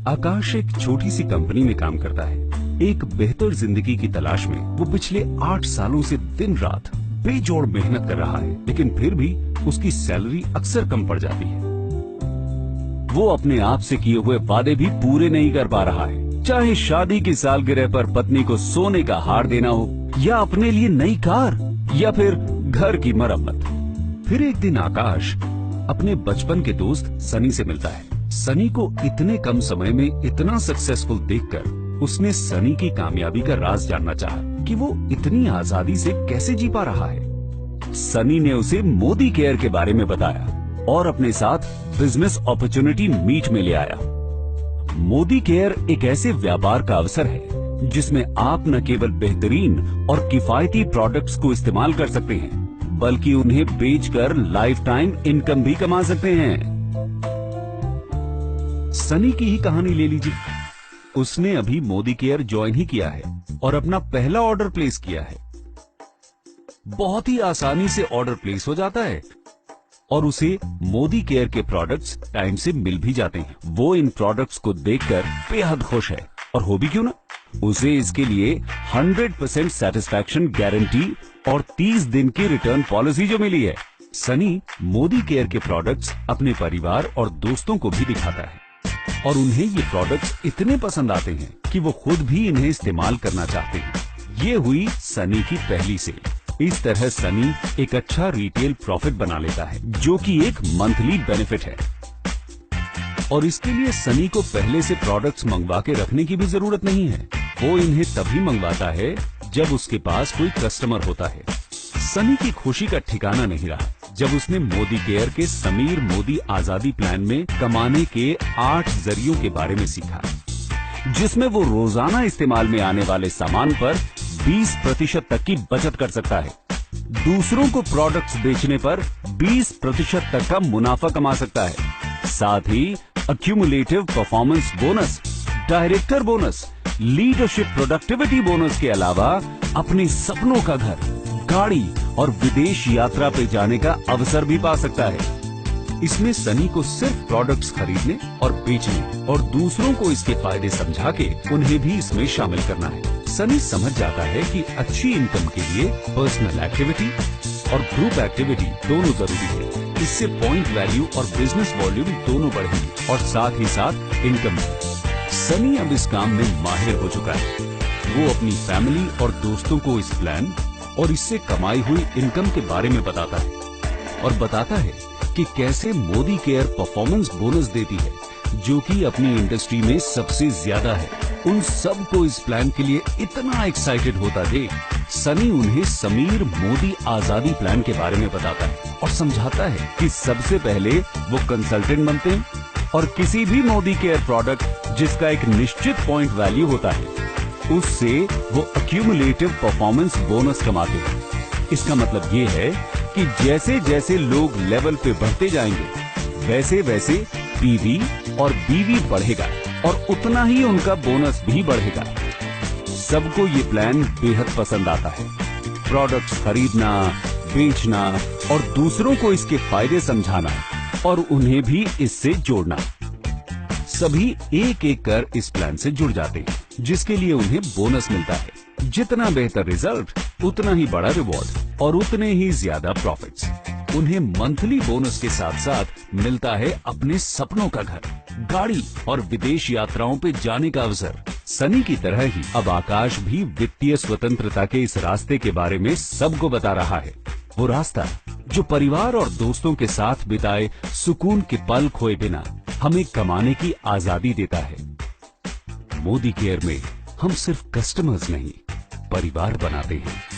आकाश एक छोटी सी कंपनी में काम करता है। एक बेहतर जिंदगी की तलाश में वो पिछले 8 सालों से दिन रात बेजोड़ मेहनत कर रहा है, लेकिन फिर भी उसकी सैलरी अक्सर कम पड़ जाती है। वो अपने आप से किए हुए वादे भी पूरे नहीं कर पा रहा है, चाहे शादी की सालगिरह पर पत्नी को सोने का हार देना हो, या अपने लिए नई कार, या फिर घर की मरम्मत। फिर एक दिन आकाश अपने बचपन के दोस्त सनी से मिलता है। सनी को इतने कम समय में इतना सक्सेसफुल देखकर उसने सनी की कामयाबी का राज जानना चाहा कि वो इतनी आजादी से कैसे जी पा रहा है। सनी ने उसे मोदी केयर के बारे में बताया और अपने साथ बिजनेस अपॉर्चुनिटी मीट में ले आया। मोदी केयर एक ऐसे व्यापार का अवसर है जिसमें आप न केवल बेहतरीन और किफायती प्रोडक्ट्स को इस्तेमाल कर सकते हैं, बल्कि उन्हें बेचकर लाइफ टाइम इनकम भी कमा सकते हैं। सनी की ही कहानी ले लीजिए। उसने अभी मोदी केयर ज्वाइन ही किया है और अपना पहला ऑर्डर प्लेस किया है। बहुत ही आसानी से ऑर्डर प्लेस हो जाता है और उसे मोदी केयर के प्रोडक्ट्स टाइम से मिल भी जाते हैं। वो इन प्रोडक्ट्स को देखकर बेहद खुश है, और हो भी क्यों ना। उसे इसके लिए 100% सेटिस्फैक्शन गारंटी और 30 दिन की रिटर्न पॉलिसी जो मिली है। सनी मोदी केयर के प्रोडक्ट्स अपने परिवार और दोस्तों को भी दिखाता है और उन्हें ये प्रोडक्ट्स इतने पसंद आते हैं कि वो खुद भी इन्हें इस्तेमाल करना चाहते हैं। ये हुई सनी की पहली सेल। इस तरह सनी एक अच्छा रिटेल प्रॉफिट बना लेता है, जो कि एक मंथली बेनिफिट है। और इसके लिए सनी को पहले से प्रोडक्ट्स मंगवा के रखने की भी जरूरत नहीं है। वो इन्हें तभी मंगवाता है जब उसके पास कोई कस्टमर होता है। सनी की खुशी का ठिकाना नहीं रहा जब उसने मोदी केयर के समीर मोदी आजादी प्लान में कमाने के 8 जरियों के बारे में सीखा, जिसमें वो रोजाना इस्तेमाल में आने वाले सामान पर 20% तक की बचत कर सकता है। दूसरों को प्रोडक्ट्स बेचने पर 20% तक का मुनाफा कमा सकता है। साथ ही accumulative performance bonus, director bonus, leadership productivity bonus के अलावा अपने सपनों का घर, गाड़ी और विदेश यात्रा पे जाने का अवसर भी पा सकता है। इसमें सनी को सिर्फ प्रोडक्ट्स खरीदने और बेचने और दूसरों को इसके फायदे समझा के उन्हें भी इसमें शामिल करना है। सनी समझ जाता है कि अच्छी इनकम के लिए पर्सनल एक्टिविटी और ग्रुप एक्टिविटी दोनों जरूरी है। इससे पॉइंट वैल्यू और बिजनेस वॉल्यूम दोनों बढ़ेंगे और साथ ही साथ इनकम। सनी अब इस काम में माहिर हो चुका है। वो अपनी फैमिली और दोस्तों को इस प्लान और इससे कमाई हुई इनकम के बारे में बताता है और बताता है कि कैसे मोदी केयर परफॉर्मेंस बोनस देती है, जो कि अपनी इंडस्ट्री में सबसे ज्यादा है। उन सब को इस प्लान के लिए इतना एक्साइटेड होता देख सनी उन्हें समीर मोदी आजादी प्लान के बारे में बताता है और समझाता है कि सबसे पहले वो कंसल्टेंट बनते हैं और किसी भी मोदी केयर प्रोडक्ट जिसका एक निश्चित पॉइंट वैल्यू होता है, उससे वो अक्यूमुलेटिव परफॉर्मेंस बोनस कमाते हैं। इसका मतलब ये है कि जैसे जैसे लोग लेवल पे बढ़ते जाएंगे, वैसे वैसे पीवी और बीवी बढ़ेगा और उतना ही उनका बोनस भी बढ़ेगा। सबको ये प्लान बेहद पसंद आता है। प्रोडक्ट्स खरीदना, बेचना और दूसरों को इसके फायदे समझाना और उन्हें भी इससे जोड़ना। सभी एक एक कर इस प्लान से जुड़ जाते हैं, जिसके लिए उन्हें बोनस मिलता है। जितना बेहतर रिजल्ट, उतना ही बड़ा रिवॉर्ड और उतने ही ज्यादा प्रॉफिट्स। उन्हें मंथली बोनस के साथ साथ मिलता है अपने सपनों का घर, गाड़ी और विदेश यात्राओं पे जाने का अवसर। सनी की तरह ही अब आकाश भी वित्तीय स्वतंत्रता के इस रास्ते के बारे में सबको बता रहा है। वो रास्ता जो परिवार और दोस्तों के साथ बिताए सुकून के पल खोए बिना हमें कमाने की आजादी देता है। मोदी केयर में हम सिर्फ कस्टमर्स नहीं, परिवार बनाते हैं।